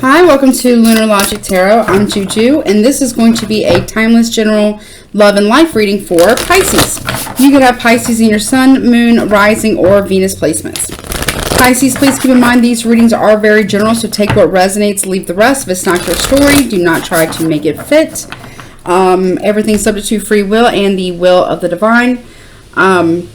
Hi, welcome to Lunar Logic Tarot. I'm Juju, and this is going to be a timeless general love and life reading for Pisces. You could have Pisces in your sun, moon, rising, or Venus placements. Pisces, please keep in mind these readings are very general, so take what resonates, leave the rest. If it's not your story, do not try to make it fit. Everything's subject to free will and the will of the divine. No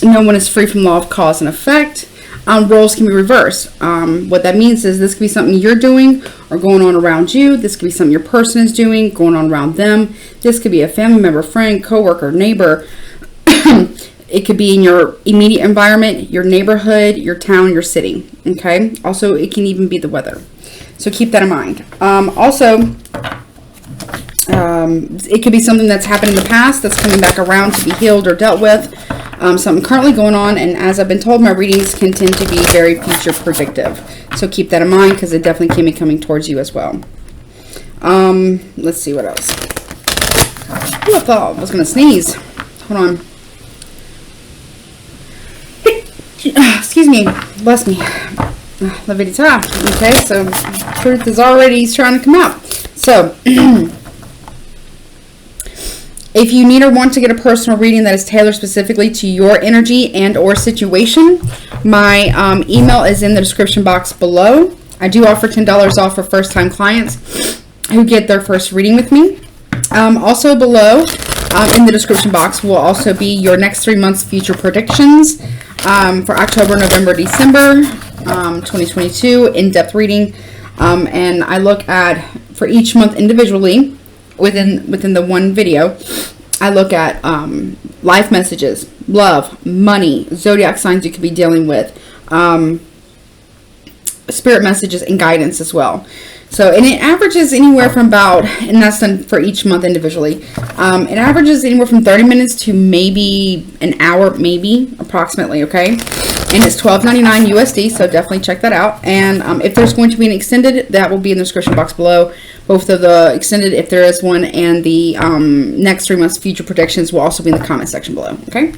one is free from law of cause and effect. Roles can be reversed. What that means is this could be something you're doing or going on around you. This could be something your person is doing, going on around them. This could be a family member, friend, coworker, neighbor. It could be in your immediate environment, your neighborhood, your town, your city. Okay. Also, it can even be the weather. So keep that in mind. It could be something that's happened in the past that's coming back around to be healed or dealt with. Something currently going on, and as I've been told, my readings can tend to be very future predictive. So keep that in mind because it definitely can be coming towards you as well. Let's see what else. Ooh, I thought I was going to sneeze. Hold on. Excuse me. Bless me. Levitarot. Okay, so truth is already trying to come out. So, if you need or want to get a personal reading that is tailored specifically to your energy and or situation, my email is in the description box below. I do offer $10 off for first-time clients who get their first reading with me. Also below in the description box will also be your next 3 months future predictions for October, November, December 2022 in-depth reading. And I look at, for each month individually, within the one video, I look at life messages, love, money, zodiac signs you could be dealing with, spirit messages, and guidance as well. So, and it averages anywhere from about, and that's done for each month individually, it averages anywhere from 30 minutes to maybe an hour, maybe, approximately, okay? And it's $12.99 USD, so definitely check that out. And if there's going to be an extended, that will be in the description box below. Both of the extended, if there is one, and the next 3 months future predictions will also be in the comment section below, okay?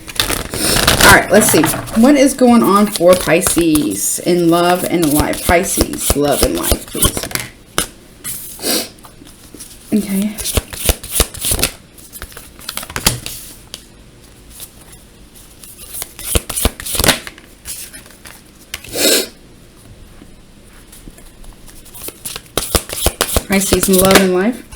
All right, let's see. What is going on for Pisces in love and life? Pisces, love and life, please. Okay. Pisces in love and life.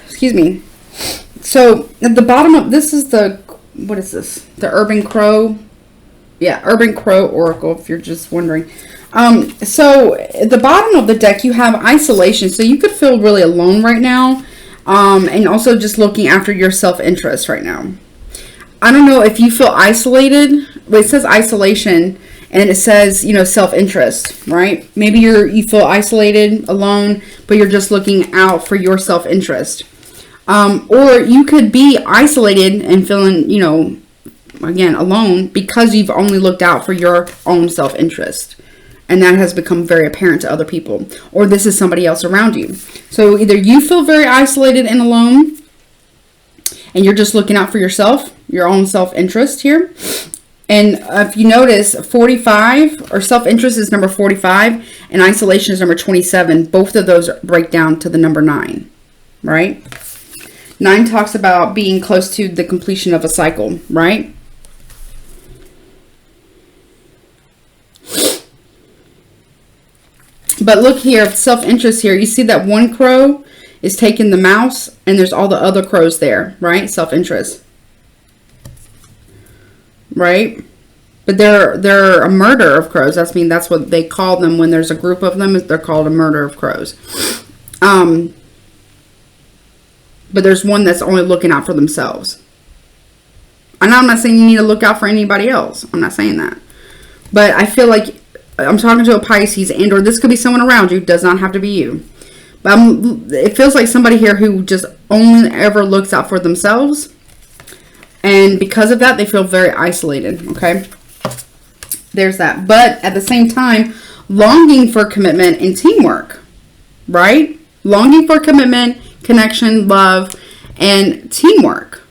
Excuse me. So at the bottom of this is the, what is this? The Urban Crow. Yeah, Urban Crow Oracle, if you're just wondering. So at the bottom of the deck, you have isolation. So you could feel really alone right now. And also just looking after your self-interest right now. I don't know if you feel isolated, but it says isolation and it says, you know, self-interest, right? Maybe you feel isolated, alone, but you're just looking out for your self-interest. Or you could be isolated and feeling, you know, again, alone because you've only looked out for your own self-interest. And that has become very apparent to other people. Or this is somebody else around you. So either you feel very isolated and alone and you're just looking out for yourself, your own self-interest here. And if you notice, 45, or self-interest is number 45, and isolation is number 27. Both of those break down to the number 9, right? 9 talks about being close to the completion of a cycle, right? But look here, self-interest here. You see that one crow is taking the mouse, and there's all the other crows there, right? Self-interest. Right? But they're a murder of crows. That's what they call them when there's a group of them. They're called a murder of crows. But there's one that's only looking out for themselves. And I'm not saying you need to look out for anybody else. I'm not saying that. But I feel like I'm talking to a Pisces, and or this could be someone around you. Does not have to be you. But it feels like somebody here who just only ever looks out for themselves And because of that, they feel very isolated, okay? There's that. But at the same time, longing for commitment and teamwork, right? Longing for commitment, connection, love, and teamwork,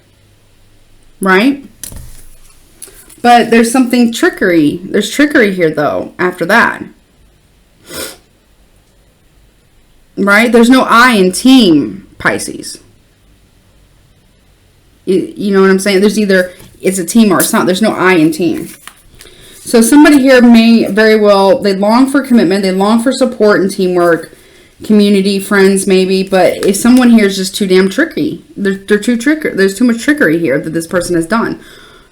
right? But there's something trickery. There's trickery here, though, after that. Right? There's no I in team, Pisces. You know what I'm saying? There's either it's a team or it's not. There's no I in team. So somebody here may very well, they long for commitment. They long for support and teamwork, community, friends maybe. But if someone here is just too damn tricky, they're too tricky. There's too much trickery here that this person has done.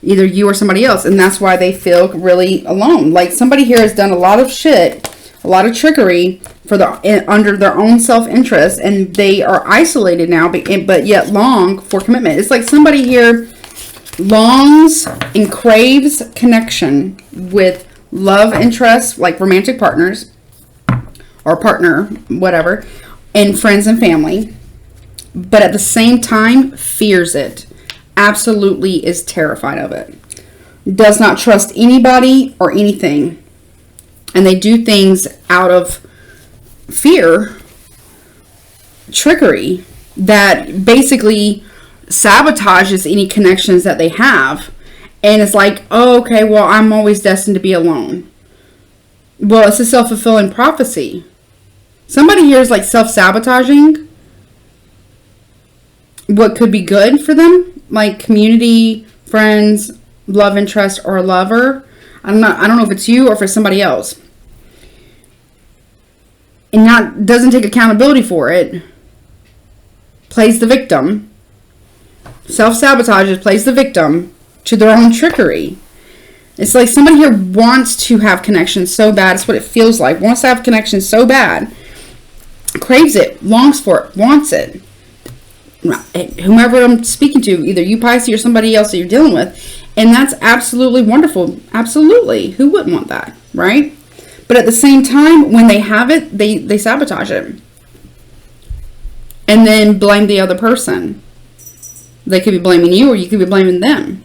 Either you or somebody else. And that's why they feel really alone. Like somebody here has done a lot of shit, a lot of trickery for under their own self-interest, and they are isolated now, but yet long for commitment. It's like somebody here longs and craves connection with love interests, like romantic partners or partner, whatever, and friends and family, but at the same time fears it, absolutely is terrified of it, does not trust anybody or anything, and they do things out of fear, trickery, that basically sabotages any connections that they have. And it's like, oh, okay, well, I'm always destined to be alone. Well, it's a self-fulfilling prophecy. Somebody here is like self-sabotaging what could be good for them, like community, friends, love interest, or a lover. I don't know if it's you or if it's somebody else. And doesn't take accountability for it, plays the victim, self-sabotages, plays the victim to their own trickery. It's like somebody here wants to have connection so bad. It's what it feels like. Wants to have connection so bad. Craves it, longs for it, wants it. Whomever I'm speaking to, either you, Pisces, or somebody else that you're dealing with. And that's absolutely wonderful. Absolutely. Who wouldn't want that, right? But at the same time, when they have it, they sabotage it. And then blame the other person. They could be blaming you, or you could be blaming them.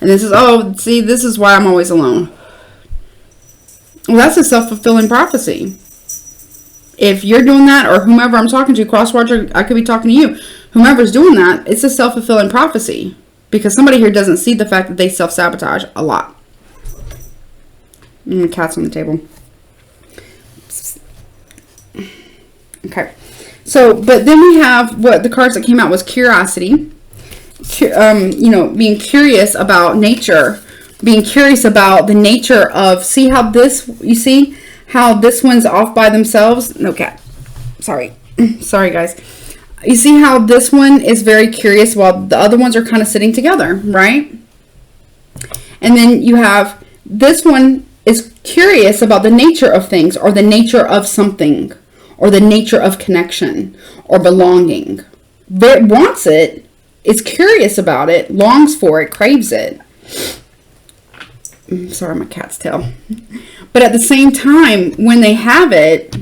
And this is, oh, see, this is why I'm always alone. Well, that's a self-fulfilling prophecy. If you're doing that, or whomever I'm talking to, crosswatcher, I could be talking to you. Whomever's doing that, it's a self-fulfilling prophecy. Because somebody here doesn't see the fact that they self-sabotage a lot. Cat's on the table. Okay. So, but then we have what the cards that came out was curiosity. Being curious about nature. Being curious about the nature of, see how this one's off by themselves? No, cat. Sorry. Sorry, guys. You see how this one is very curious while the other ones are kind of sitting together, right? And then you have this one is curious about the nature of things, or the nature of something, or the nature of connection or belonging. It wants it, is curious about it, longs for it, craves it. Sorry, my cat's tail. But at the same time, when they have it,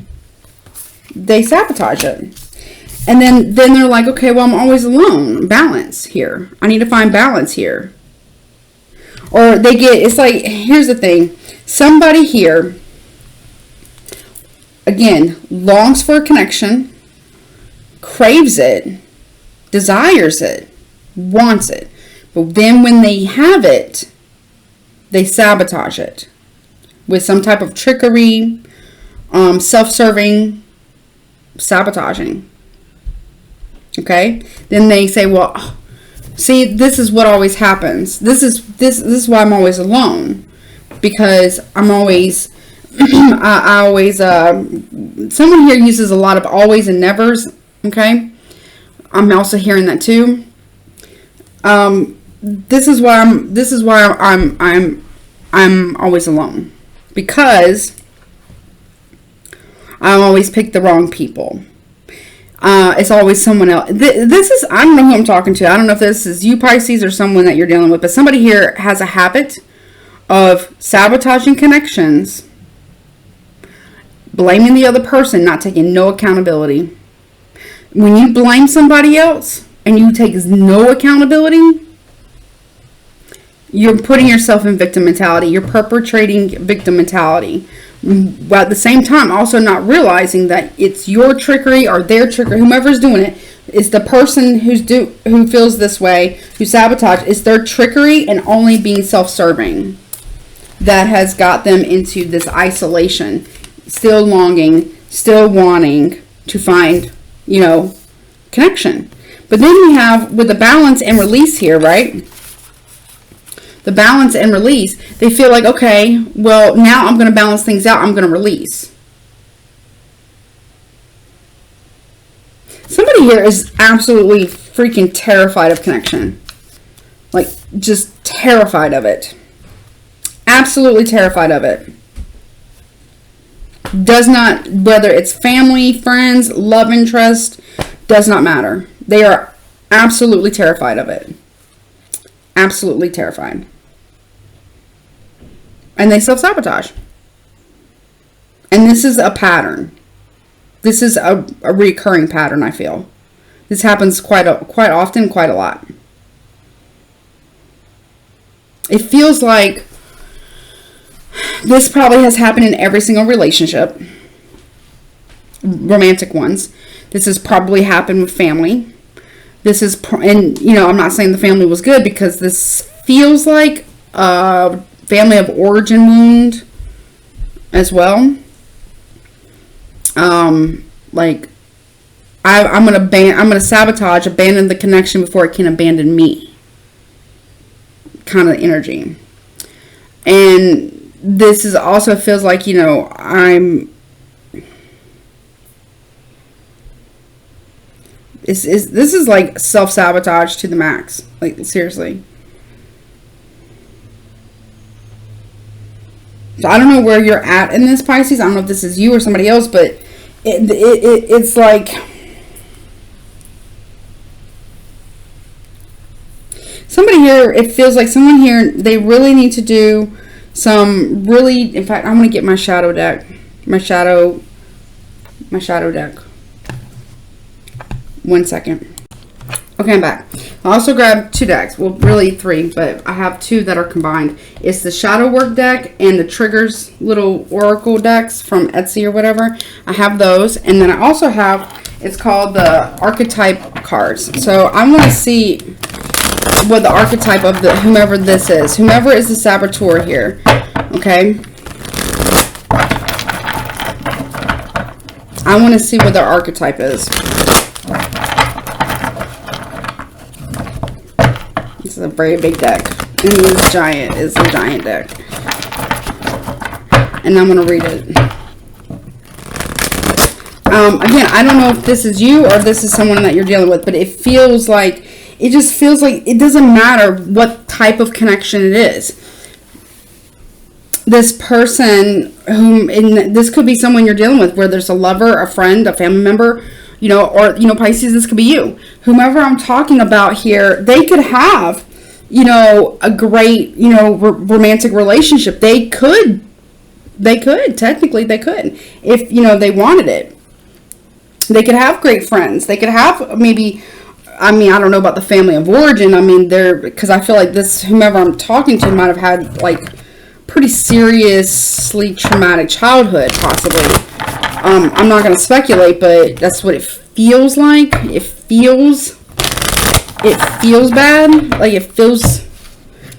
they sabotage it. And then they're like, okay, well, I'm always alone. Balance here. I need to find balance here. Or it's like, here's the thing. Somebody here, again, longs for a connection, craves it, desires it, wants it. But then when they have it, they sabotage it with some type of trickery, self-serving, sabotaging. Okay? Then they say, well, see, this is what always happens. This is why I'm always alone. Because I'm always, someone here uses a lot of always and nevers. Okay? I'm also hearing that too. This is why I'm always alone, because I always pick the wrong people. It's always someone else. This is, I don't know who I'm talking to. I don't know if this is you, Pisces, or someone that you're dealing with, but somebody here has a habit of sabotaging connections, blaming the other person, not taking no accountability. When you blame somebody else and you take no accountability, you're putting yourself in victim mentality. You're perpetrating victim mentality. But at the same time, also not realizing that it's your trickery or their trickery, whomever's doing it, is the person who feels this way, who sabotage, it's their trickery and only being self-serving that has got them into this isolation, still longing, still wanting to find, you know, connection. But then we have, with the balance and release here, right? The balance and release, they feel like, okay, well, now I'm going to balance things out. I'm going to release. Somebody here is absolutely freaking terrified of connection. Like, just terrified of it. Absolutely terrified of it. Does not, whether it's family, friends, love interest, does not matter. They are absolutely terrified of it. Absolutely terrified. And they self-sabotage. And this is a pattern. This is a recurring pattern, I feel. This happens quite often, quite a lot. It feels like this probably has happened in every single relationship. Romantic ones. This has probably happened with family. This is, and you know, I'm not saying the family was good, because this feels like a family of origin wound as well. Like I'm gonna sabotage, abandon the connection before it can abandon me, kind of energy. And this is also feels like, you know, this is like self-sabotage to the max. Like, seriously. So I don't know where you're at in this, Pisces. I don't know if this is you or somebody else, but it's like somebody here, it feels like someone here, they really need to do some really, in fact, I'm going to get my shadow deck. My shadow deck. 1 second. Okay, I'm back. I also grabbed 2 decks. Well, really 3, but I have 2 that are combined. It's the Shadow Work deck and the Triggers little oracle decks from Etsy or whatever. I have those. And then I also have, it's called the Archetype cards. So I want to see what the archetype of the whomever this is. Whomever is the saboteur here. Okay. I want to see what their archetype is. This is a very big deck. And this giant is a giant deck. And I'm going to read it. Again, I don't know if this is you or if this is someone that you're dealing with, but it feels like, it just feels like it doesn't matter what type of connection it is. This person this could be someone you're dealing with, where there's a lover, a friend, a family member, you know, or, you know, Pisces, this could be you. Whomever I'm talking about here, they could have, you know, a great, you know, romantic relationship. They could, technically they could, if, you know, they wanted it. They could have great friends. They could have maybe, I mean, I don't know about the family of origin. I mean, because I feel like this, whomever I'm talking to might have had, like, pretty seriously traumatic childhood, possibly. I'm not going to speculate, but that's what it feels like. It feels bad. Like, it feels,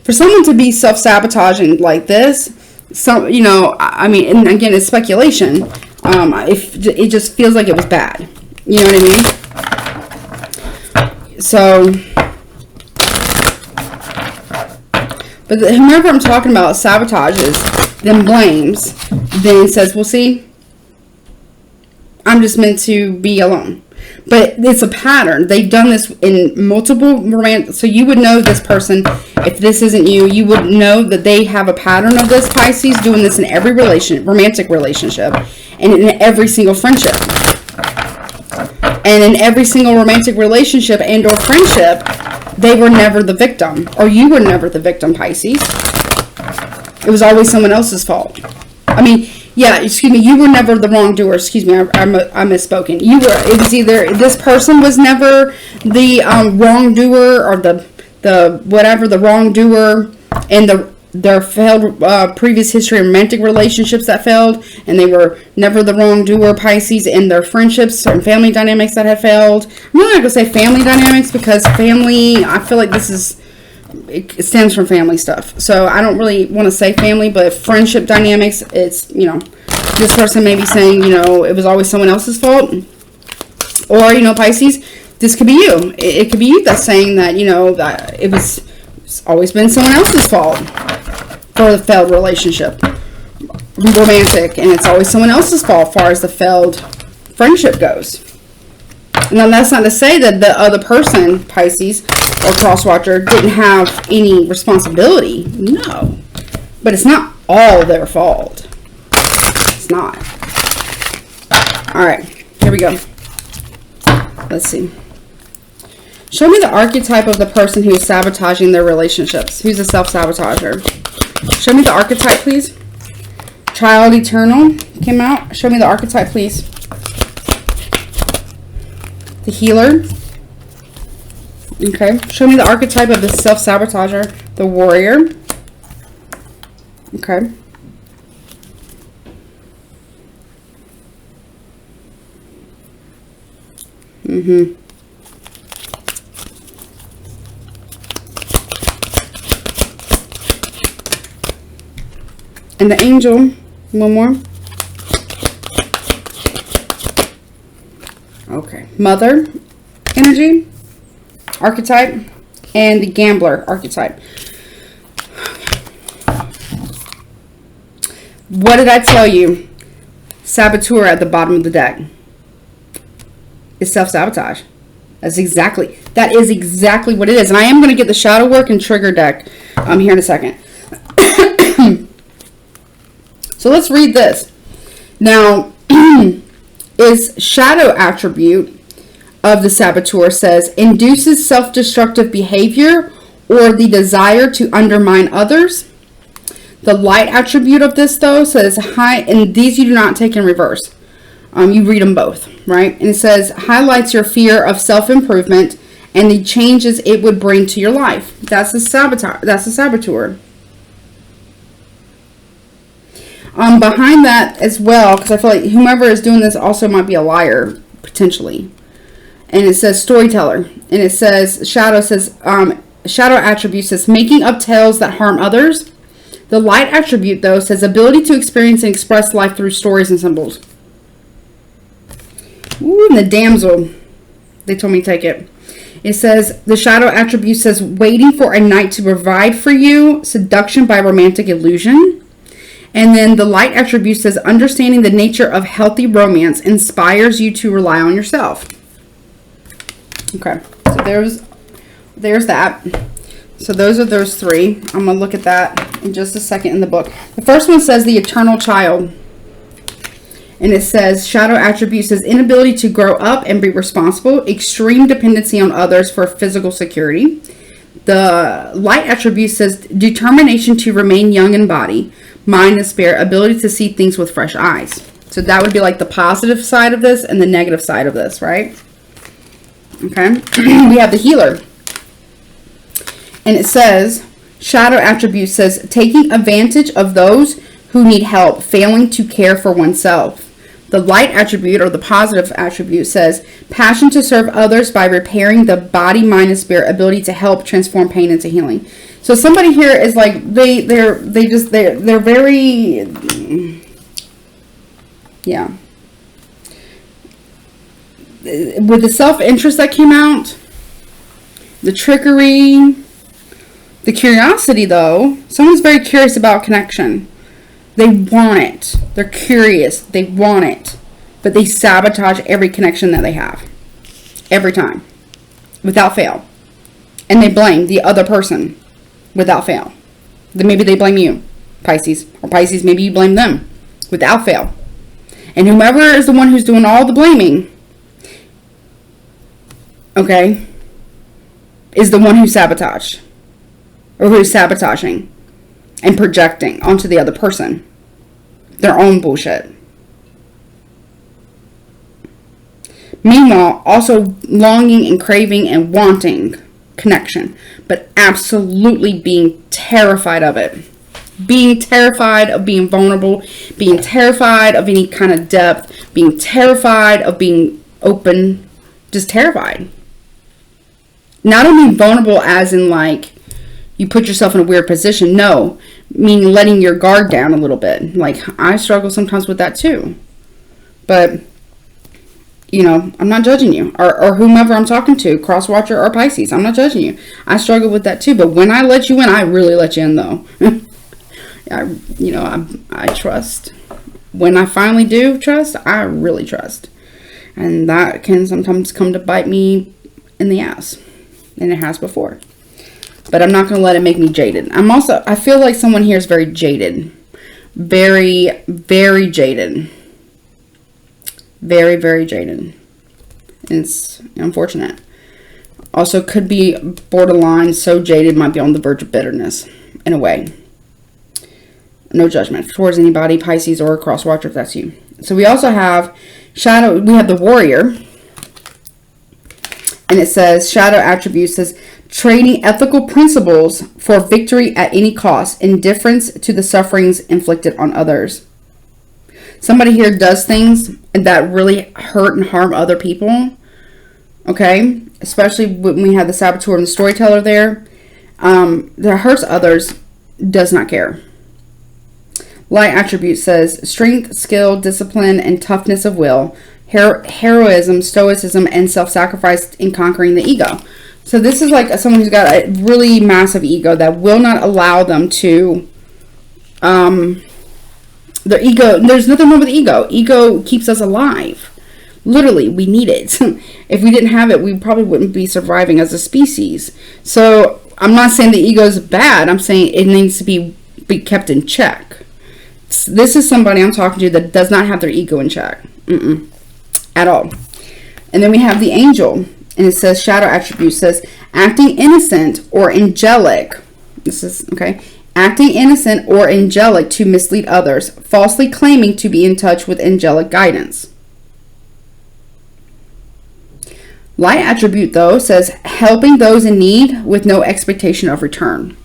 for someone to be self-sabotaging like this, you know, I mean, and again, it's speculation. It just feels like it was bad. You know what I mean? So, but whomever I'm talking about sabotages, then blames, then says, well, see, I'm just meant to be alone. But it's a pattern. They've done this in multiple romantic. So you would know this person, if this isn't you, you would know that they have a pattern of this, Pisces, doing this in every romantic relationship, and in every single friendship. And in every single romantic relationship and or friendship, they were never the victim. Or you were never the victim, Pisces. It was always someone else's fault. I mean, Yeah, excuse me. You were never the wrongdoer. Excuse me, I misspoken. It was either this person was never the wrongdoer, or the wrongdoer, and their failed previous history of romantic relationships that failed, and they were never the wrongdoer, Pisces, in their friendships and family dynamics that had failed. I'm not going to say family dynamics, because family, I feel like it stems from family stuff. So I don't really want to say family, but friendship dynamics, it's, this person may be saying, it was always someone else's fault. Or, Pisces, this could be you. It could be you that's saying that, that it's always been someone else's fault for the failed relationship. Romantic, and it's always someone else's fault as far as the failed friendship goes. Now, that's not to say that the other person, Pisces or crosswatcher, didn't have any responsibility. No. But it's not all their fault. It's not. Alright, here we go. Let's see. Show me the archetype of the person who is sabotaging their relationships. Who's a self-sabotager? Show me the archetype, please. Child Eternal came out. Show me the archetype, please. The Healer. Okay. Show me the archetype of the self-sabotager. The Warrior. Okay. And the Angel. One more. Okay. Mother energy archetype, and the Gambler archetype. What did I tell you? Saboteur at the bottom of the deck is self-sabotage. That is exactly what it is. And I am going to get the shadow work and trigger deck here in a second. So let's read this. Now, is shadow attribute of the saboteur says induces self-destructive behavior or the desire to undermine others. The light attribute of this, though, says high, and these you do not take in reverse. You read them both, right? And it says highlights your fear of self-improvement and the changes it would bring to your life. That's the saboteur. That's the saboteur. Behind that as well, because I feel like whomever is doing this also might be a liar, potentially. And it says storyteller. And it says, shadow attribute says making up tales that harm others. The light attribute, though, says ability to experience and express life through stories and symbols. Ooh, and the damsel, they told me to take it. It says, the shadow attribute says waiting for a knight to provide for you, seduction by romantic illusion. And then the light attribute says understanding the nature of healthy romance inspires you to rely on yourself. Okay, so there's that. So those are those three. I'm going to look at that in just a second in the book. The first one says the eternal child. And it says shadow attribute says inability to grow up and be responsible, extreme dependency on others for physical security. The light attribute says determination to remain young in body, mind and spirit, ability to see things with fresh eyes. So that would be like the positive side of this and the negative side of this, right? Okay. We have the healer. And it says, shadow attribute says taking advantage of those who need help, failing to care for oneself. The light attribute, or the positive attribute, says passion to serve others by repairing the body, mind, and spirit, ability to help transform pain into healing. So somebody here is like they're very, yeah. With the self-interest that came out, the trickery, the curiosity, though, someone's very curious about connection. They want it. They're curious. They want it. But they sabotage every connection that they have. Every time. Without fail. And they blame the other person. Without fail. Then maybe they blame you, Pisces. Or Pisces, maybe you blame them. Without fail. And whomever is the one who's doing all the blaming, okay, is the one who sabotaged. Or who's sabotaging. And projecting onto the other person. their own bullshit. Meanwhile, also longing and craving and wanting connection, but absolutely being terrified of it. Being terrified of being vulnerable, being terrified of any kind of depth, being terrified of being open, just terrified. Not only vulnerable as in like you put yourself in a weird position, no, meaning letting your guard down a little bit. Like I struggle sometimes with that too. But you know, I'm not judging you or whomever I'm talking to, cross-watcher or Pisces. I'm not judging you. I struggle with that too. But when I let you in, I really let you in though. I trust. When I finally do trust, I really trust. And that can sometimes come to bite me in the ass. And it has before. But I'm not going to let it make me jaded. I feel like someone here is very jaded. Very, very jaded. Very, very jaded. It's unfortunate. Also could be borderline so jaded, might be on the verge of bitterness in a way. No judgment towards anybody, Pisces or cross watcher if that's you. So we also have shadow. We have the warrior. And it says shadow attributes says trading ethical principles for victory at any cost, indifference to the sufferings inflicted on others. Somebody here does things that really hurt and harm other people. Okay? Especially when we have the saboteur and the storyteller there. That hurts others, does not care. Light attribute says strength, skill, discipline, and toughness of will. Heroism, stoicism, and self-sacrifice in conquering the ego. So this is like someone who's got a really massive ego that will not allow them to... Their ego, there's nothing wrong with ego. Ego keeps us alive. Literally, we need it. If we didn't have it, we probably wouldn't be surviving as a species. So I'm not saying the ego is bad. I'm saying it needs to be kept in check. This is somebody I'm talking to that does not have their ego in check. At all. And then we have the angel. And it says shadow attribute says acting innocent or angelic. This is, okay. Acting innocent or angelic to mislead others, falsely claiming to be in touch with angelic guidance. Light attribute, though, says helping those in need with no expectation of return.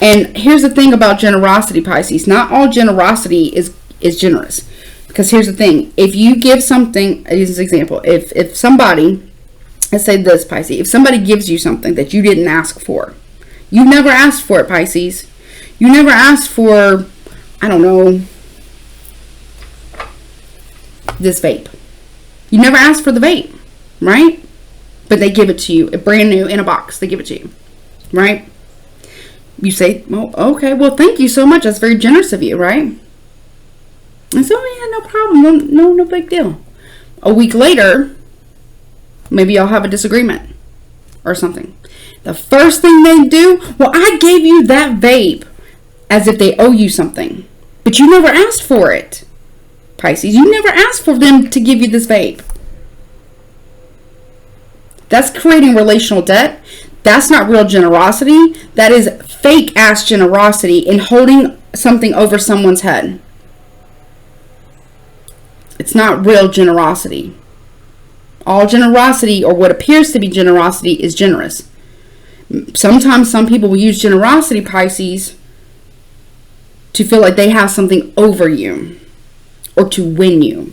And here's the thing about generosity, Pisces. Not all generosity is generous. Because here's the thing. If you give something, as an example, if somebody, let's say this, Pisces, if somebody gives you something that you didn't ask for, you never asked for it, Pisces. You never asked for, I don't know, this vape. You never asked for the vape, right? But they give it to you, brand new in a box. They give it to you, right? You say, well, okay, well, thank you so much. That's very generous of you, right? And so, yeah, no problem. No big deal. A week later, maybe y'all have a disagreement or something. The first thing they do, well, I gave you that vape, as if they owe you something. But you never asked for it, Pisces. You never asked for them to give you this vape. That's creating relational debt. That's not real generosity. That is fake ass generosity in holding something over someone's head. It's not real generosity. All generosity, or what appears to be generosity, is generous. Sometimes some people will use generosity, Pisces, to feel like they have something over you or to win you.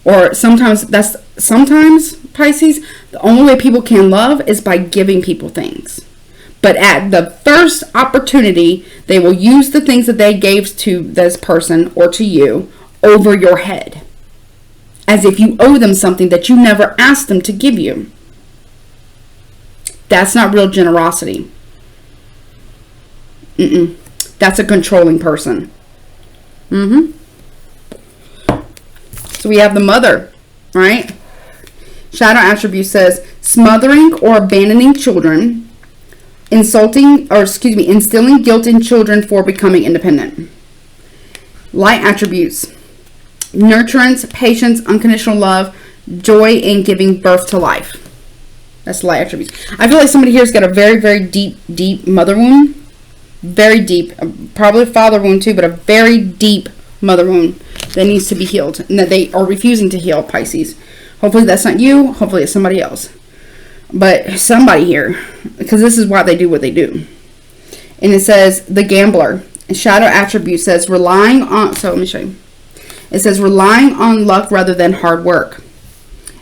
Or sometimes, Pisces, the only way people can love is by giving people things. But at the first opportunity, they will use the things that they gave to this person or to you over your head. As if you owe them something that you never asked them to give you. That's not real generosity. That's a controlling person. So we have the mother, right? Shadow attribute says smothering or abandoning children, instilling guilt in children for becoming independent. Light attributes: nurturance, patience, unconditional love, joy in giving birth to life. That's light attributes. I feel like somebody here's got a very, very deep mother wound. very deep, probably a father wound too, but a very deep mother wound that needs to be healed, and that they are refusing to heal, Pisces. Hopefully that's not you. Hopefully it's somebody else. But somebody here, because this is why they do what they do. And it says, the gambler. Shadow attribute says relying on, so let me show you. It says relying on luck rather than hard work.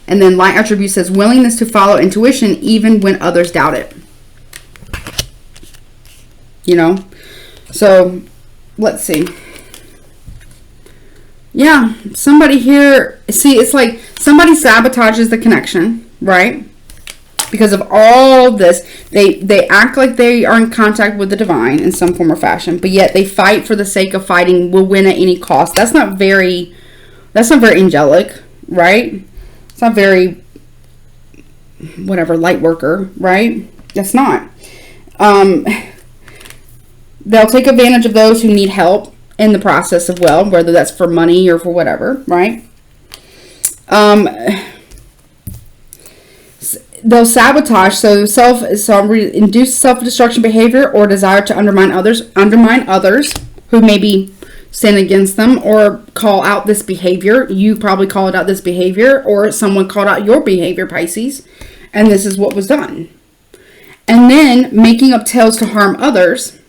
And then light attribute says willingness to follow intuition even when others doubt it. You know? So, let's see. Yeah, somebody here, see, it's like somebody sabotages the connection, right? Because of all this, they act like they are in contact with the divine in some form or fashion, but yet they fight for the sake of fighting, will win at any cost. That's not very angelic, right? It's not very, whatever, light worker, right? That's not. They'll take advantage of those who need help in the process of, well, whether that's for money or for whatever, right? They'll sabotage, so induce self-destruction behavior or desire to undermine others who maybe sin against them or call out this behavior. You probably called out this behavior, or someone called out your behavior, Pisces, and this is what was done. And then making up tales to harm others.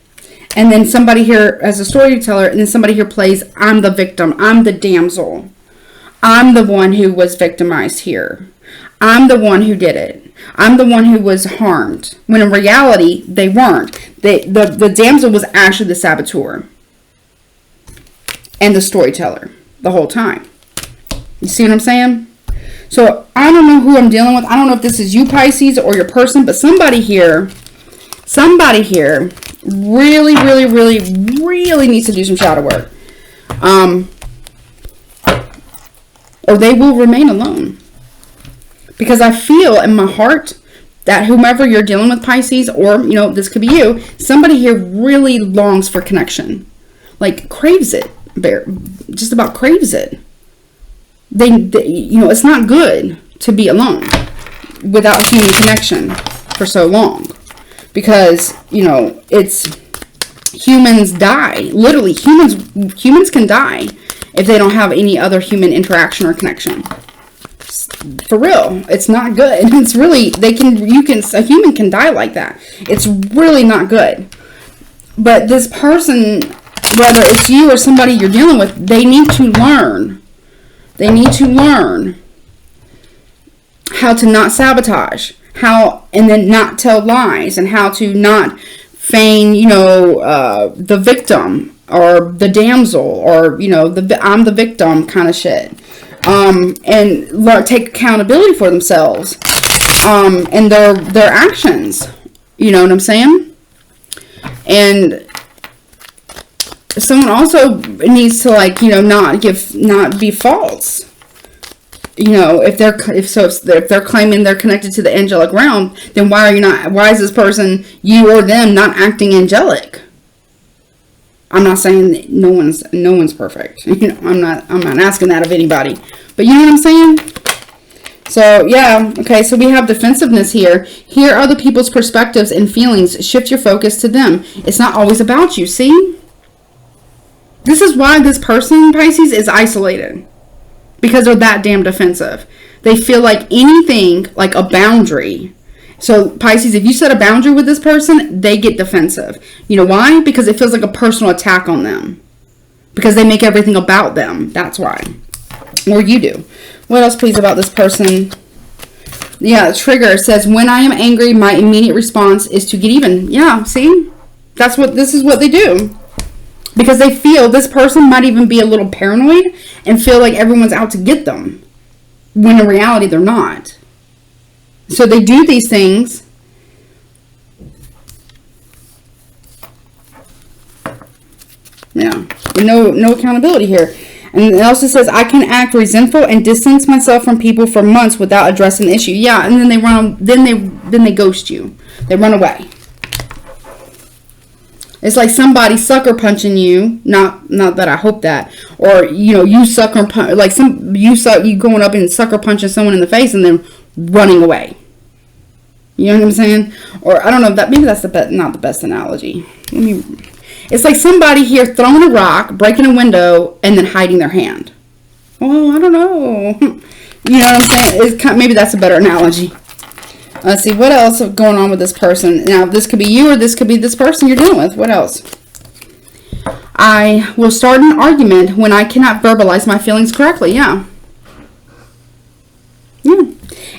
And then somebody here as a storyteller, and then somebody here plays, I'm the victim, I'm the damsel. I'm the one who was victimized here. I'm the one who did it. I'm the one who was harmed. When in reality, they weren't. The damsel was actually the saboteur and the storyteller the whole time. You see what I'm saying? So I don't know who I'm dealing with. I don't know if this is you, Pisces, or your person, but somebody here really, really, really, really needs to do some shadow work. Or they will remain alone. Because I feel in my heart that whomever you're dealing with, Pisces, or, you know, this could be you, somebody here really longs for connection. Like, craves it. Just about craves it. They, you know, it's not good to be alone without human connection for so long. Because, you know, humans die. Literally, humans can die if they don't have any other human interaction or connection. For real, it's not good. It's really, a human can die like that. It's really not good. But this person, whether it's you or somebody you're dealing with, they need to learn. They need to learn how to not sabotage, and then not tell lies, and how to not feign, you know, the victim or the damsel, or, you know, I'm the victim kind of shit. And take accountability for themselves, and their actions. You know what I'm saying? And someone also needs to, like, you know, not be false. You know, if they're claiming they're connected to the angelic realm, then why is this person, you or them, not acting angelic? I'm not saying that no one's perfect. You know, I'm not asking that of anybody. But you know what I'm saying? So, yeah. Okay, so we have defensiveness here. Hear other people's perspectives and feelings. Shift your focus to them. It's not always about you, see? This is why this person, Pisces, is isolated. Because they're that damn defensive. They feel like anything, like a boundary. So, Pisces, if you set a boundary with this person, they get defensive. You know why? Because it feels like a personal attack on them. Because they make everything about them. That's why. Or you do. What else, please, about this person? Yeah, the trigger says, when I am angry, my immediate response is to get even. Yeah, see? This is what they do. Because they feel this person might even be a little paranoid and feel like everyone's out to get them. When in reality, they're not. So they do these things. Yeah. No accountability here. And it also says, I can act resentful and distance myself from people for months without addressing the issue. Yeah, and then they ghost you. They run away. It's like somebody sucker punching you. Not that I hope that. Or, you know, you sucker punch, like you going up and sucker punching someone in the face and then running away. You know what I'm saying? Or I don't know, that maybe that's not the best analogy. It's like somebody here throwing a rock, breaking a window, and then hiding their hand. Well, I don't know. You know what I'm saying? Maybe that's a better analogy. Let's see, what else is going on with this person? Now, this could be you or this could be this person you're dealing with. What else? I will start an argument when I cannot verbalize my feelings correctly. Yeah. Yeah.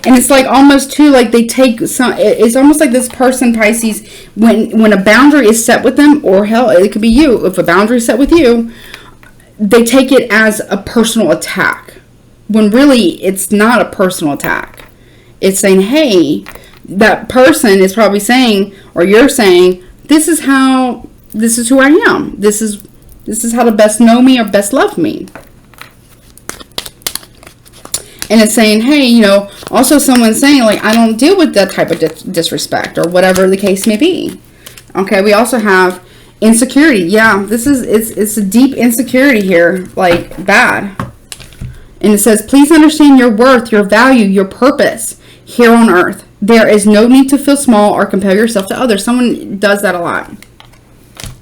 And it's like almost too, like they take some, it's almost like this person, Pisces, when a boundary is set with them, or hell, it could be you. If a boundary is set with you, they take it as a personal attack. When really, it's not a personal attack. It's saying, hey, that person is probably saying, or you're saying, this is who I am. This is how to best know me or best love me. And it's saying, hey, you know, also someone's saying, like, I don't deal with that type of disrespect or whatever the case may be. Okay, we also have insecurity. Yeah, it's a deep insecurity here, like bad. And it says, please understand your worth, your value, your purpose here on earth. There is no need to feel small or compare yourself to others. Someone does that a lot.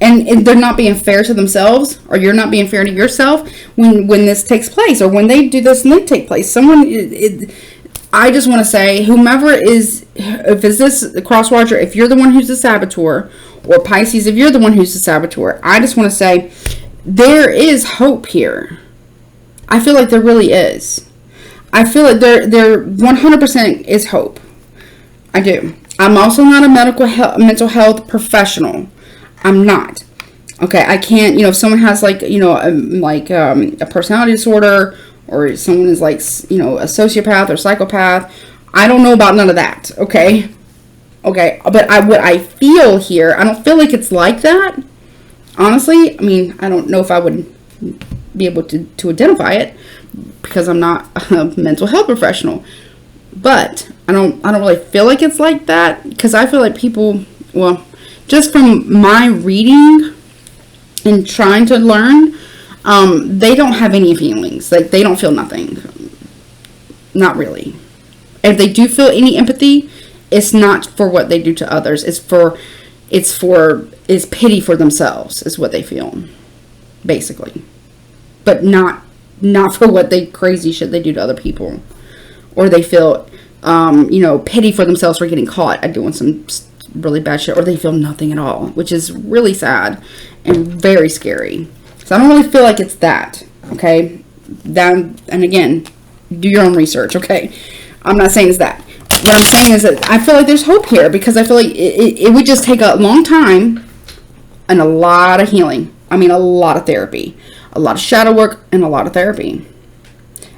And they're not being fair to themselves, or you're not being fair to yourself when this takes place, or when they do this and they take place. I just want to say, whomever is, if it's this cross-watcher, if you're the one who's the saboteur, or Pisces, if you're the one who's the saboteur, I just want to say, there is hope here. I feel like there really is. I feel like there 100% is hope. I do. I'm also not a mental health professional. I'm not. Okay, I can't, you know, if someone has like, you know, a personality disorder, or someone is like, you know, a sociopath or psychopath, I don't know about none of that. Okay, but what I feel here, I don't feel like it's like that. Honestly, I mean, I don't know if I would be able to identify it because I'm not a mental health professional. But I don't really feel like it's like that, because I feel like people, well, just from my reading and trying to learn, they don't have any feelings. Like, they don't feel nothing. Not really. If they do feel any empathy, it's not for what they do to others. It's pity for themselves is what they feel, basically. But not for what crazy shit they do to other people. Or they feel, you know, pity for themselves for getting caught at doing some really bad shit, or they feel nothing at all, which is really sad and very scary. So I don't really feel like it's that. Okay, and again, do your own research. Okay, I'm not saying it's that. What I'm saying is that I feel like there's hope here, because I feel like it would just take a long time and a lot of healing. I mean, a lot of therapy, a lot of shadow work, and a lot of therapy.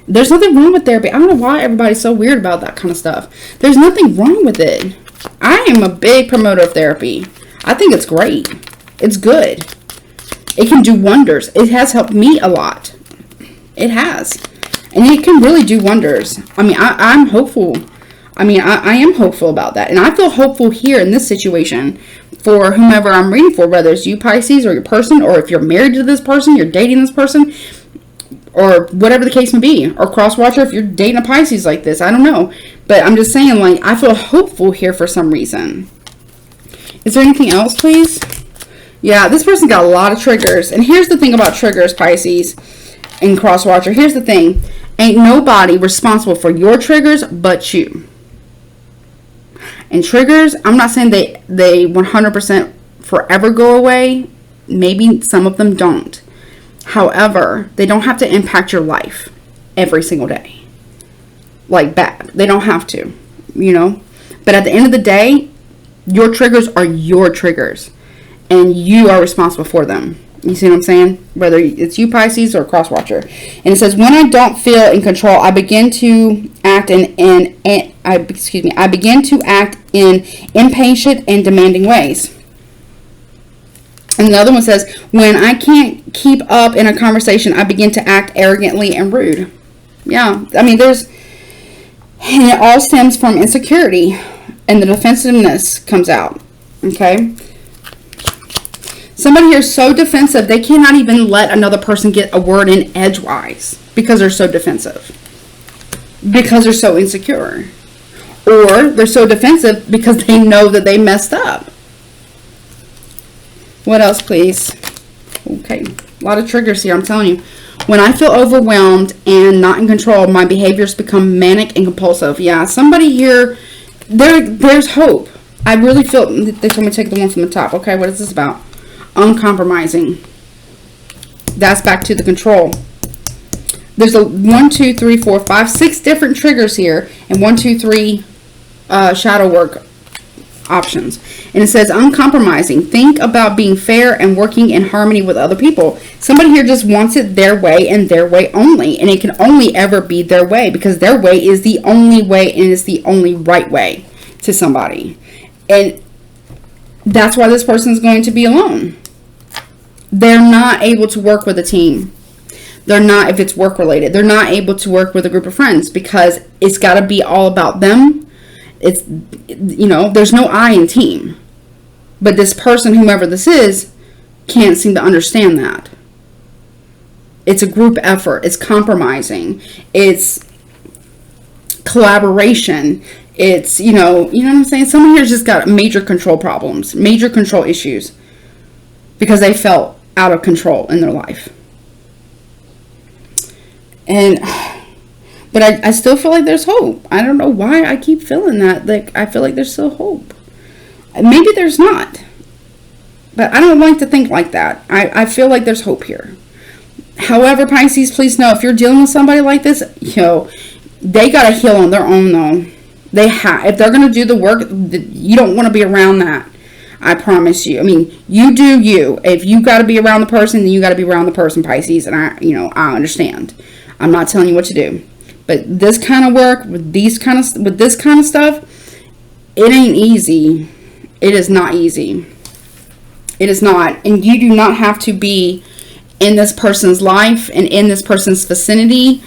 There's nothing wrong with therapy. I don't know why everybody's so weird about that kind of stuff. There's nothing wrong with it. I am a big promoter of therapy. I think it's great. It's good. It can do wonders. It has helped me a lot. It has. And it can really do wonders. I mean, I'm hopeful. I mean, I am hopeful about that. And I feel hopeful here in this situation for whomever I'm reading for, whether it's you, Pisces, or your person, or if you're married to this person, you're dating this person, or whatever the case may be, or cross-watcher if you're dating a Pisces like this. I don't know. But I'm just saying, like, I feel hopeful here for some reason. Is there anything else, please? Yeah, this person got a lot of triggers. And here's the thing about triggers, Pisces and cross-watcher. Here's the thing. Ain't nobody responsible for your triggers but you. And triggers, I'm not saying they 100% forever go away. Maybe some of them don't. However, they don't have to impact your life every single day. Like bad. They don't have to, you know. But at the end of the day, your triggers are your triggers. And you are responsible for them. You see what I'm saying? Whether it's you, Pisces, or cross-watcher. And it says, when I don't feel in control, I begin to act I begin to act in impatient and demanding ways. And the other one says, when I can't keep up in a conversation, I begin to act arrogantly and rude. Yeah, I mean, and it all stems from insecurity, and the defensiveness comes out. Okay? Somebody here is so defensive, they cannot even let another person get a word in edgewise because they're so defensive. Because they're so insecure. Or they're so defensive because they know that they messed up. What else, please? Okay, a lot of triggers here, I'm telling you. When I feel overwhelmed and not in control, my behaviors become manic and compulsive. Yeah, somebody here, there's hope. I really feel, they told me to take the one from the top. Okay, what is this about? Uncompromising. That's back to the control. There's a 1, 2, 3, 4, 5, 6 different triggers here, and 1, 2, 3 shadow work options. And it says uncompromising. Think about being fair and working in harmony with other people. Somebody here just wants it their way and their way only, and it can only ever be their way because their way is the only way and is the only right way to somebody. And that's why this person is going to be alone. They're not able to work with a team. They're not, if it's work related, they're not able to work with a group of friends because it's got to be all about them. It's, you know, there's no I in team. But this person, whomever this is, can't seem to understand that. It's a group effort. It's compromising. It's collaboration. It's, you know what I'm saying? Someone here's just got major control problems, major control issues because they felt out of control in their life. But I still feel like there's hope. I don't know why I keep feeling that. Like, I feel like there's still hope. Maybe there's not. But I don't like to think like that. I feel like there's hope here. However, Pisces, please know, if you're dealing with somebody like this, they got to heal on their own, though. If they're going to do the work, you don't want to be around that. I promise you. I mean, you do you. If you got to be around the person, then you got to be around the person, Pisces. And I understand. I'm not telling you what to do. But this kind of work with this kind of stuff, it ain't easy. It is not easy. It is not. And you do not have to be in this person's life and in this person's vicinity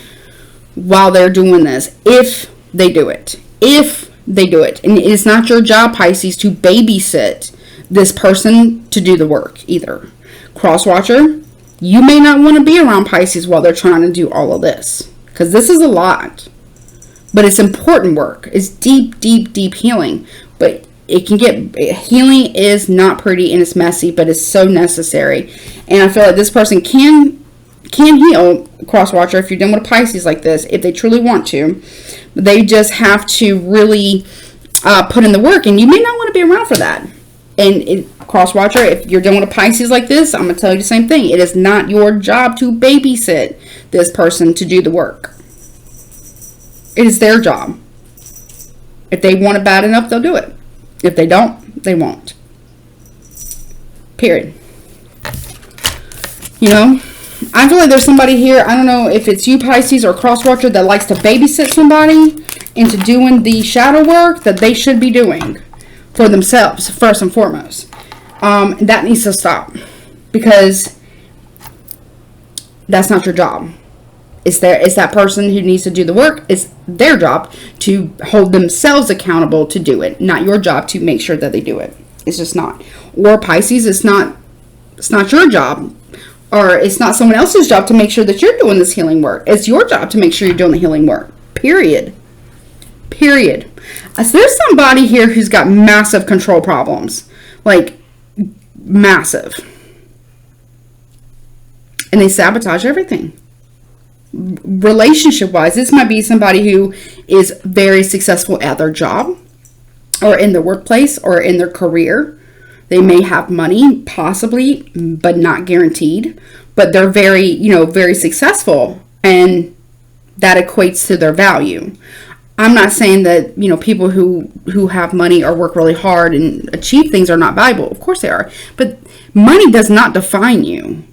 while they're doing this. If they do it. If they do it. And it's not your job, Pisces, to babysit this person to do the work either. Crosswatcher, you may not want to be around Pisces while they're trying to do all of this. Because this is a lot. But it's important work. It's deep, deep, deep healing. But healing is not pretty and it's messy, but it's so necessary. And I feel like this person can heal, Crosswatcher, if you're dealing with a Pisces like this, if they truly want to. They just have to really put in the work. And you may not want to be around for that. And Crosswatcher, if you're dealing with a Pisces like this, I'm going to tell you the same thing. It is not your job to babysit this person to do the work. It is their job. If they want it bad enough, they'll do it. If they don't, they won't. Period. I feel like there's somebody here, I don't know if it's you, Pisces, or Crosswatcher, that likes to babysit somebody into doing the shadow work that they should be doing for themselves, first and foremost. That needs to stop. Because that's not your job. It's that person who needs to do the work. It's their job to hold themselves accountable to do it. Not your job to make sure that they do it. It's just not. Or Pisces, it's not your job. Or it's not someone else's job to make sure that you're doing this healing work. It's your job to make sure you're doing the healing work. Period. Period. So there's somebody here who's got massive control problems. Like, massive. And they sabotage everything. Relationship-wise, this might be somebody who is very successful at their job or in their workplace or in their career. They may have money, possibly, but not guaranteed. But they're very, very successful, and that equates to their value. I'm not saying that, people who have money or work really hard and achieve things are not valuable. Of course they are. But money does not define you,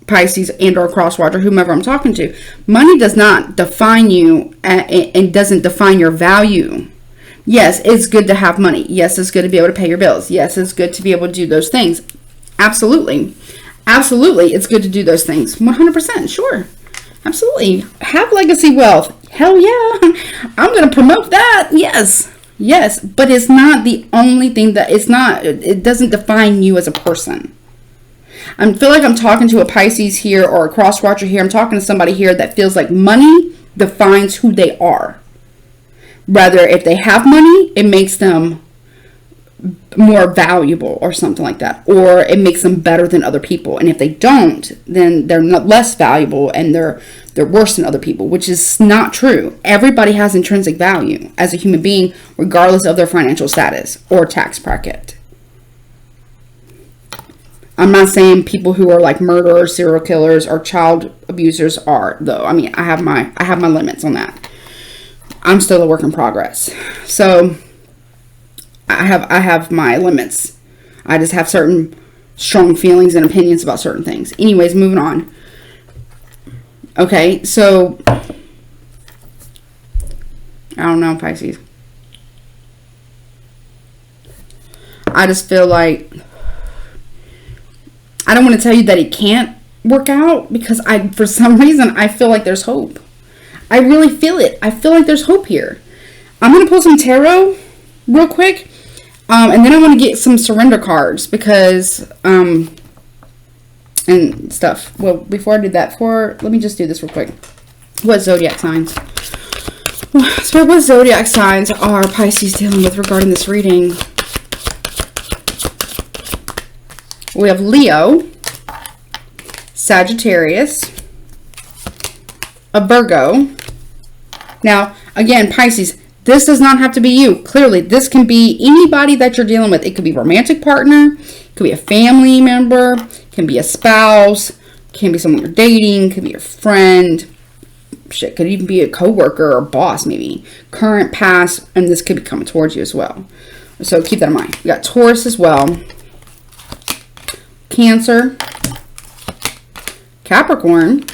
Pisces and or Crosswatcher, whomever I'm talking to. Money does not define you and doesn't define your value. Yes, it's good to have money. Yes, it's good to be able to pay your bills. Yes, it's good to be able to do those things. Absolutely. Absolutely, it's good to do those things. 100%, sure. Absolutely. Have legacy wealth. Hell yeah. I'm going to promote that. Yes. Yes. But it's not the only thing it doesn't define you as a person. I feel like I'm talking to a Pisces here or a Crosswatcher here. I'm talking to somebody here that feels like money defines who they are. Rather, if they have money, it makes them more valuable or something like that, or it makes them better than other people. And if they don't, then they're not less valuable and they're worse than other people, which is not true. Everybody has intrinsic value as a human being, regardless of their financial status or tax bracket. I'm not saying people who are like murderers, serial killers, or child abusers are, though. I mean, I have my limits on that. I'm still a work in progress. So I have my limits. I just have certain strong feelings and opinions about certain things. Anyways, moving on. Okay, so I don't know, Pisces. I just feel like I don't want to tell you that it can't work out, because for some reason I feel like there's hope. I really feel it. I feel like there's hope here. I'm going to pull some tarot real quick. And then I want to get some surrender cards because, and stuff. Well, before I do that, let me just do this real quick. What zodiac signs? So what zodiac signs are Pisces dealing with regarding this reading? We have Leo, Sagittarius, a Virgo. Now, again, Pisces, this does not have to be you. Clearly, this can be anybody that you're dealing with. It could be a romantic partner, it could be a family member, it can be a spouse, it can be someone you're dating, it could be a friend. Shit, could even be a coworker or boss, maybe. Current, past, and this could be coming towards you as well. So keep that in mind. We got Taurus as well. Cancer. Capricorn.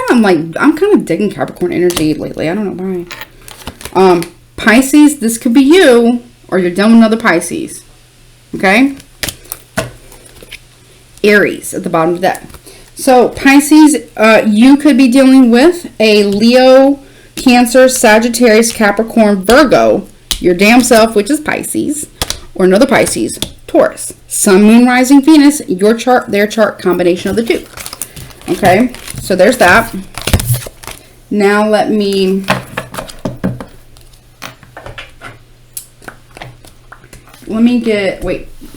I'm kind of digging Capricorn energy lately. I don't know why. Pisces, this could be you, or you're dealing with another Pisces. Okay? Aries at the bottom of that. So Pisces, you could be dealing with a Leo, Cancer, Sagittarius, Capricorn, Virgo, your damn self, which is Pisces, or another Pisces, Taurus. Sun, Moon, Rising, Venus, your chart, their chart, combination of the two. Okay, so there's that. Now let me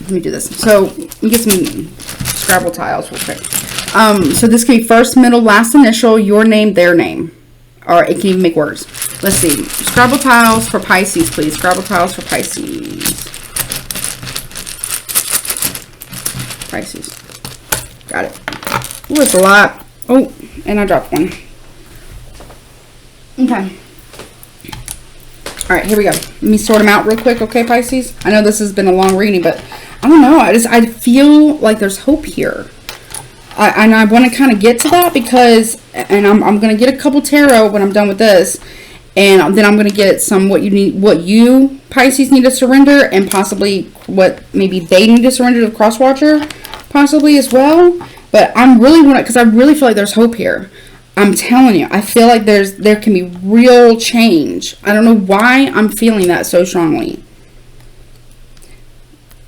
do this. So let me get some Scrabble tiles real quick. So this can be first, middle, last initial, your name, their name. Or it can even make words. Let's see. Scrabble tiles for Pisces, please. Scrabble tiles for Pisces. Pisces. Got it. Ooh, it's a lot. Oh, and I dropped one. Okay. All right, here we go. Let me sort them out real quick, okay, Pisces? I know this has been a long reading, but I don't know. I feel like there's hope here. I want to kind of get to that because, and I'm going to get a couple tarot when I'm done with this, and then I'm going to get some what you Pisces need to surrender, and possibly what maybe they need to surrender to the cross watcher, possibly as well. But because I really feel like there's hope here. I'm telling you, I feel like there can be real change. I don't know why I'm feeling that so strongly.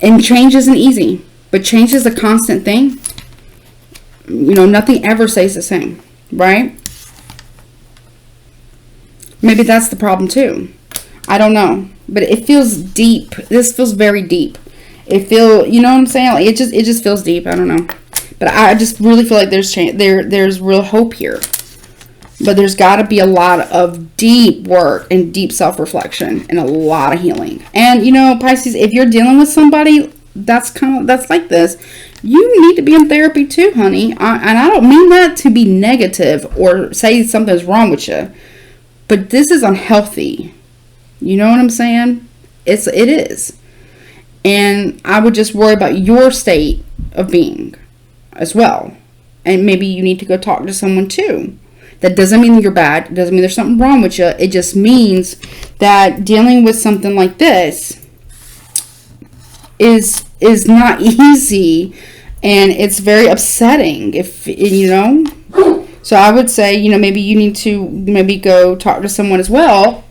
And change isn't easy, but change is a constant thing. You know, nothing ever stays the same, right? Maybe that's the problem too. I don't know, but it feels deep. This feels very deep. You know what I'm saying? Like it just feels deep. I don't know. But I just really feel like there's real hope here. But there's got to be a lot of deep work and deep self-reflection and a lot of healing. And, you know, Pisces, if you're dealing with somebody that's like this, you need to be in therapy too, honey. And I don't mean that to be negative or say something's wrong with you. But this is unhealthy. You know what I'm saying? It is. And I would just worry about your state of being as well. And maybe you need to go talk to someone too. That doesn't mean you're bad. It doesn't mean there's something wrong with you. It just means that dealing with something like this is not easy, and it's very upsetting. So I would say, you know, maybe you need to go talk to someone as well.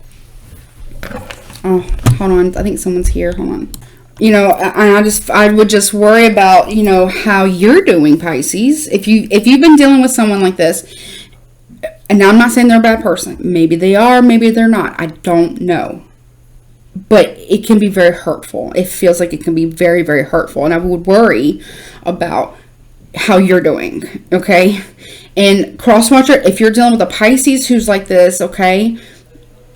Oh, hold on. I think someone's here. Hold on. You know, I would just worry about, you know, how you're doing, Pisces. If you've been dealing with someone like this, And now I'm not saying they're a bad person. Maybe they are, maybe they're not. I don't know. But it can be very hurtful. It feels like it can be very, very hurtful. And I would worry about how you're doing, okay? And cross-watcher, if you're dealing with a Pisces who's like this, okay?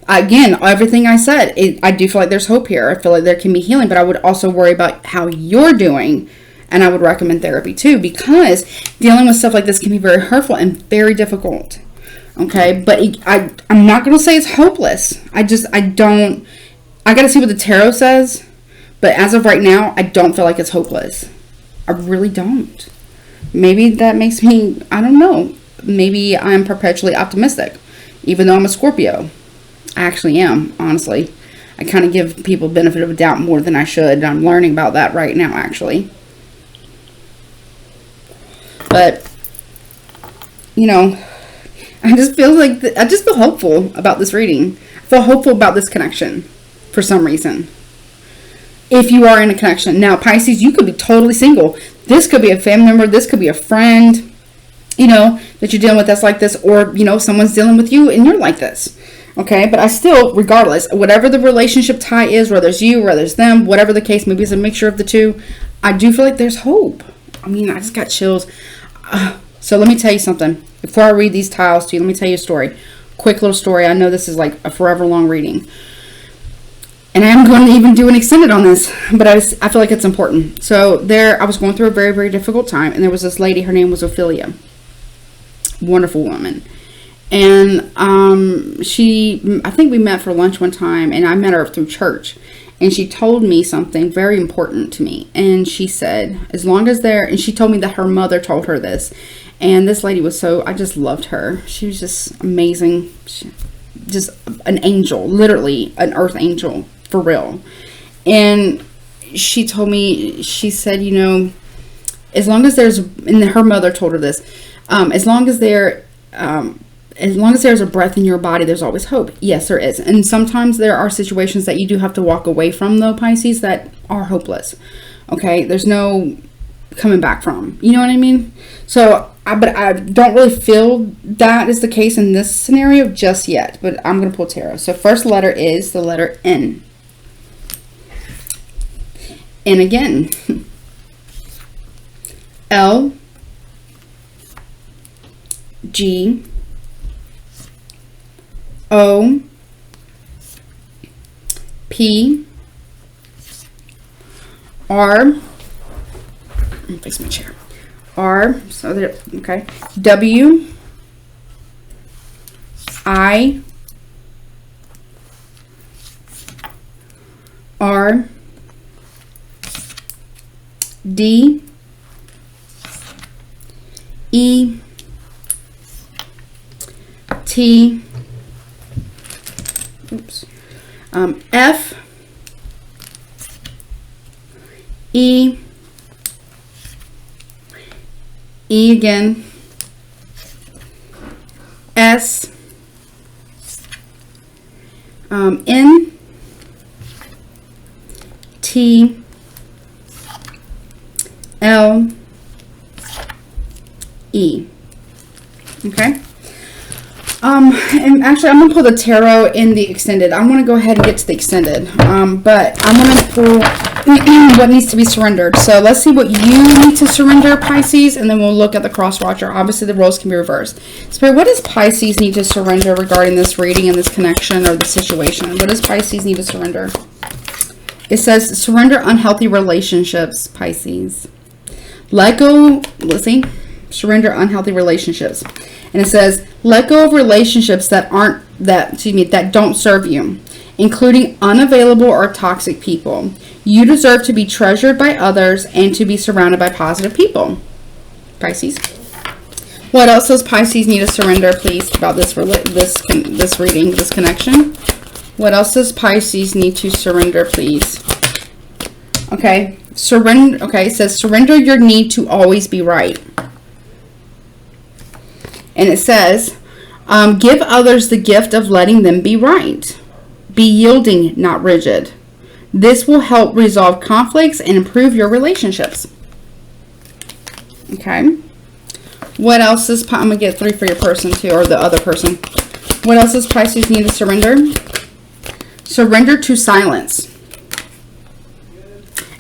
Again, everything I said, I do feel like there's hope here. I feel like there can be healing. But I would also worry about how you're doing. And I would recommend therapy too. Because dealing with stuff like this can be very hurtful and very difficult. Okay? But I'm not going to say it's hopeless. I got to see what the tarot says, but as of right now, I don't feel like it's hopeless. I really don't. Maybe that makes me, I don't know. Maybe I'm perpetually optimistic, even though I'm a Scorpio. I actually am, honestly. I kind of give people benefit of a doubt more than I should. I'm learning about that right now, actually. But, you know, I just feel hopeful about this reading. I feel hopeful about this connection. For some reason, if you are in a connection. Now, Pisces, you could be totally single. This could be a family member. This could be a friend, you know, that you're dealing with that's like this. Or, you know, someone's dealing with you and you're like this. Okay, but I still, regardless, whatever the relationship tie is, whether it's you, whether it's them, whatever the case, maybe it's a mixture of the two, I do feel like there's hope. I mean, I just got chills. So let me tell you something. Before I read these tiles to you, let me tell you a story. Quick little story. I know this is like a forever long reading. And I am going to even do an extended on this, but I feel like it's important. So I was going through a very, very difficult time, and there was this lady, her name was Ophelia. Wonderful woman. And I think we met for lunch one time, and I met her through church. And she told me something very important to me. And she said, and she told me that her mother told her this. And this lady I just loved her. She was just amazing. Just an angel, literally an earth angel. For real. And she told me, she said, you know, as long as there's, and her mother told her this, as long as there's a breath in your body, there's always hope. Yes, there is. And sometimes there are situations that you do have to walk away from, though, Pisces, that are hopeless. Okay? There's no coming back from. You know what I mean? So, but I don't really feel that is the case in this scenario just yet. But I'm going to pull tarot. So, first letter is the letter N. And again, L, G, O, P, R, let me fix my chair, R, so there, okay, W, I, R, D, E, T, F, E, E again, S, N, T, L, E. Okay. And actually, I'm going to pull the tarot in the extended. I want to go ahead and get to the extended. But I'm going to pull what needs to be surrendered. So let's see what you need to surrender, Pisces, and then we'll look at the cross watcher. Obviously, the roles can be reversed. Spirit, what does Pisces need to surrender regarding this reading and this connection or the situation? What does Pisces need to surrender? It says, surrender unhealthy relationships, Pisces. Let go, let's see, surrender unhealthy relationships. And it says, let go of relationships that don't serve you, including unavailable or toxic people. You deserve to be treasured by others and to be surrounded by positive people. Pisces. What else does Pisces need to surrender, please, about this reading, this connection? What else does Pisces need to surrender, please? Okay. Surrender. Okay, it says surrender your need to always be right. And it says, give others the gift of letting them be right. Be yielding, not rigid. This will help resolve conflicts and improve your relationships. Okay. What else is, I'm going to get 3 for your person too, or the other person. What else does Pisces need to surrender? Surrender to silence.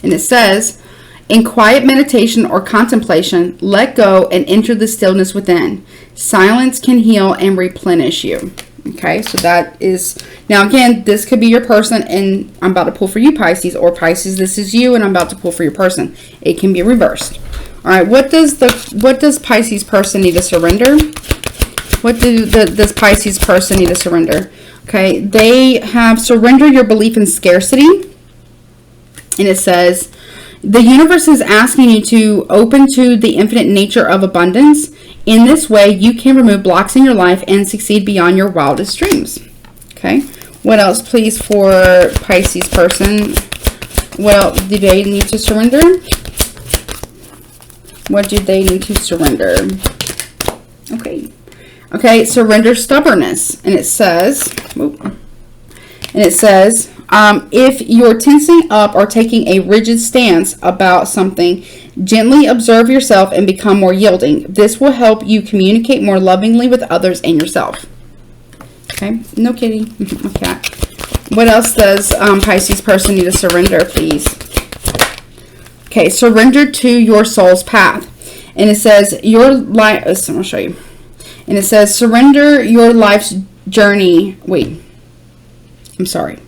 And it says, in quiet meditation or contemplation, let go and enter the stillness within. Silence can heal and replenish you. Okay, so that is, now again, this could be your person, and I'm about to pull for you, Pisces, or Pisces, this is you, and I'm about to pull for your person. It can be reversed. All right, what does Pisces person need to surrender? What does Pisces person need to surrender? Okay, they have surrender your belief in scarcity. And it says, the universe is asking you to open to the infinite nature of abundance. In this way, you can remove blocks in your life and succeed beyond your wildest dreams. Okay, what else, please, for Pisces person? Well, do they need to surrender? What do they need to surrender? Okay, surrender stubbornness. And it says, if you're tensing up or taking a rigid stance about something, gently observe yourself and become more yielding. This will help you communicate more lovingly with others and yourself. Okay, no kitty, no cat. What else does Pisces person need to surrender, please? Okay, surrender to your soul's path. And it says, your life, I'll show you. And it says, surrender your life's journey. Wait, I'm sorry.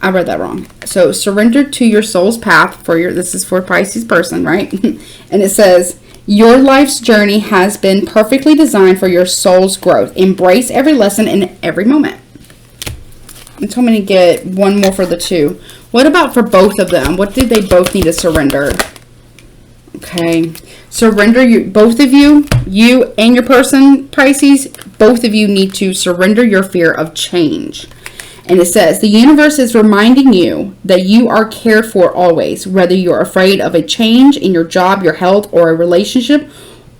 I read that wrong. So surrender to your soul's path for your, this is for Pisces person, right? And it says, your life's journey has been perfectly designed for your soul's growth. Embrace every lesson and every moment. And told me to get one more for the 2. What about for both of them? What do they both need to surrender? Okay. Surrender, both of you and your person, Pisces, both of you need to surrender your fear of change. And it says, the universe is reminding you that you are cared for always, whether you're afraid of a change in your job, your health, or a relationship,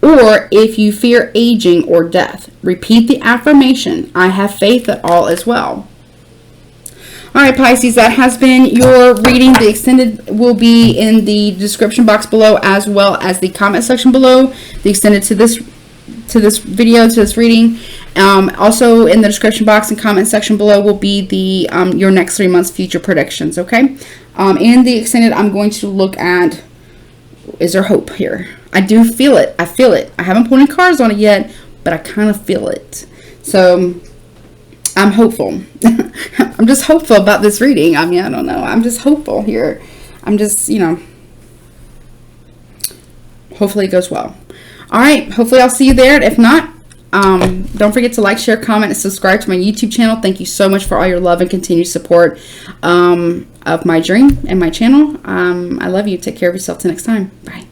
or if you fear aging or death. Repeat the affirmation, I have faith that all is well. All right, Pisces, that has been your reading. The extended will be in the description box below, as well as the comment section below. The extended to this video, to this reading. Also in the description box and comment section below will be the your next 3 months future predictions. Okay. In the extended, I'm going to look at, is there hope here? I do feel it. I feel it. I haven't put any cards on it yet, but I kind of feel it. So I'm hopeful. I'm just hopeful about this reading. I mean, I don't know. I'm just hopeful here. I'm just, you know, hopefully it goes well. All right. Hopefully I'll see you there. If not, don't forget to like, share, comment, and subscribe to my YouTube channel. Thank you so much for all your love and continued support of my dream and my channel. I love you. Take care of yourself till next time. Bye.